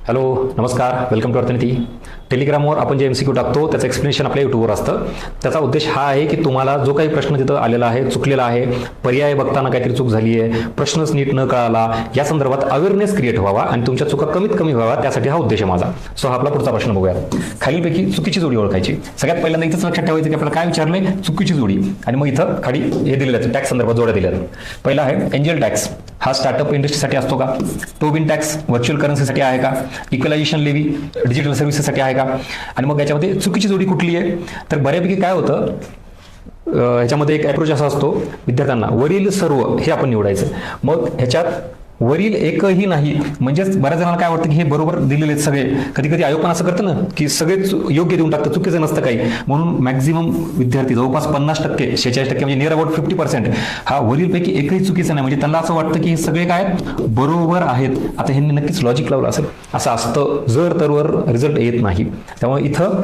Hello नमस्कार, welcome to अर्थनीती. टेलिग्रामवर आपण जे MCQ टाकतो त्याचं एक्सप्लेनेशन आपल्या यूट्यूबवर असतं. त्याचा उद्देश हा आहे की तुम्हाला जो काही प्रश्न तिथं आलेला आहे, चुकलेला आहे, पर्याय बघताना काहीतरी चूक झाली आहे, प्रश्नच नीट न कळाला, या संदर्भात अवेअरनेस क्रिएट व्हावा आणि तुमच्या चुका कमीत कमी व्हावा, त्यासाठी हा उद्देश आहे माझा. सो हा आपला पुढचा प्रश्न बघूया. खालीलपैकी चुकीची जोडी ओळखायची. सगळ्यात पहिल्यांदा इथंच लक्षात ठेवायचं की आपल्याला काय विचारलंय, चुकीची जोडी. आणि मग इथं खाली हे दिलेलं आहे, टॅक्स संदर्भात जोड्या दिल्या. पहिला आहे एंजल टॅक्स. हा स्टार्टअप इंडस्ट्रीसाठी असतो का? टोबिन टॅक्स व्हर्च्युअल करन्सीसाठी आहे का? इक्वलायझेशन लेवी डिजिटल सर्व्हिसेससाठी आहे का? आणि मग याच्यामध्ये चुकीची जोडी कुठली आहे? तर बऱ्यापैकी काय होतं, ह्याच्यामध्ये एक अप्रोच असा असतो विद्यार्थ्यांना, वरील सर्व हे आपण निवडायचं. मग ह्याच्यात वरील एकही नाही, म्हणजेच बऱ्याच जणांना काय वाटतं की हे बरोबर दिलेले आहेत सगळे. कधी कधी आयोग पण असं करतं ना की सगळेच योग्य देऊन टाकतं, चुकीचं नसतं काही. म्हणून मॅक्झिमम विद्यार्थी जवळपास 50%, 46% म्हणजे नियर अबाउट 50% हा वरीलपैकी एकही चुकीचं नाही. म्हणजे त्यांना असं वाटतं की हे सगळे काय बरोबर आहेत. आता ह्यांनी नक्कीच लॉजिक लावलं असेल, असं असतं जर तरवर रिझल्ट येत नाही. त्यामुळे इथं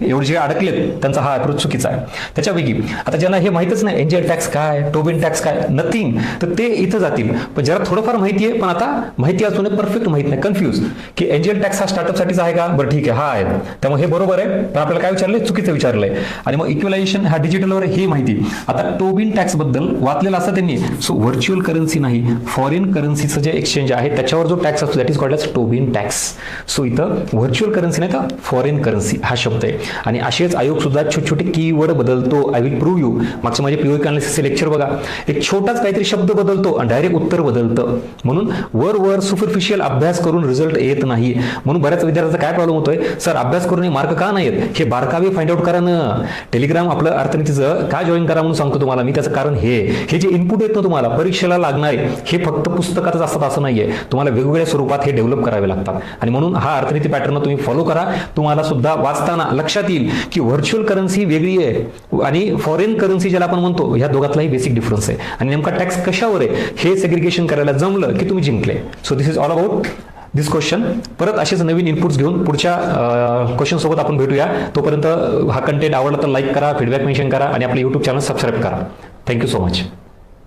एवढे जे अडकलेत त्यांचा हा अप्रोच चुकीचा आहे. त्याच्यापैकी आता ज्यांना हे माहितच नाही एंजल टॅक्स काय, टोबिन टॅक्स काय, नथिंग, तर ते इथं जातील. पण जरा थोडंफार माहिती आहे, पण आता माहिती असून परफेक्ट माहित नाही, कन्फ्यूज की एंजल टॅक्स हा स्टार्टअपसाठीच आहे का? बरं ठीक आहे, हा आहे, त्यामुळे हे बरोबर आहे. पण आपल्याला काय विचारलंय, चुकीचं विचारलंय. आणि मग इक्वलायझेशन हा डिजिटलवर ही माहिती. आता टोबिन टॅक्स बद्दल वाचलेलं असतं त्यांनी. सो व्हर्च्युअल करन्सी नाही, फॉरेन करन्सीचं जे एक्सचेंज आहे त्याच्यावर जो टॅक्स असतो that is called as Tobin tax. So इथं व्हर्च्युअल करन्सी नाही तर फॉरेन करन्सी हा शब्द आहे. आणि असेच आयोग सुद्धा छोटे छोटे कीवर्ड बदलतो. I will prove you. मागचं माझे पीओ अनालिसिसचे लेक्चर बघा, एक छोटाच काहीतरी शब्द बदलतो आणि डायरेक्ट उत्तर बदलतं. म्हणून वर सुपरफिशियल अभ्यास करून रिझल्ट येत नाही. म्हणून बऱ्याच विद्यार्थ्यांचा काय प्रॉब्लेम होतोय, सर अभ्यास करून मार्क का नाही येत, हे बारकावे फाइंड आउट करा ना. टेलिग्राम आपलं अर्थनीतीचं का जॉईन करा म्हणून सांगतो तुम्हाला मी. त्याचं कारण हे जे इनपुट येत ना तुम्हाला परीक्षेला लागणार आहे, हे फक्त पुस्तकातच असतात असं नाहीये. तुम्हाला वेगवेगळ्या स्वरूपात हे डेव्हलप करावे लागतात. आणि म्हणून हा अर्थनीती पॅटर्न तुम्ही फॉलो करा. तुम्हाला सुद्धा वाचताना लक्षात येईल की व्हर्च्युअल करन्सी वेगळी आहे आणि फॉरेन करन्सी ज्याला आपण म्हणतो, ह्या दोघातलाही बेसिक डिफरन्स आहे. आणि नेमका टॅक्स कशावर आहे हे सेग्रिगेशन करायला जमलं की तुम्ही जिंकले. So this is all about this question. परत असेच नवीन इनपुट्स घेऊन पुढच्या क्वेश्चन सोबत आपण भेटूया. तोपर्यंत हा कंटेंट आवडला तर लाईक करा, फीडबॅक मेन्शन करा आणि आपलं YouTube चॅनल सबस्क्राईब करा. Thank you so much.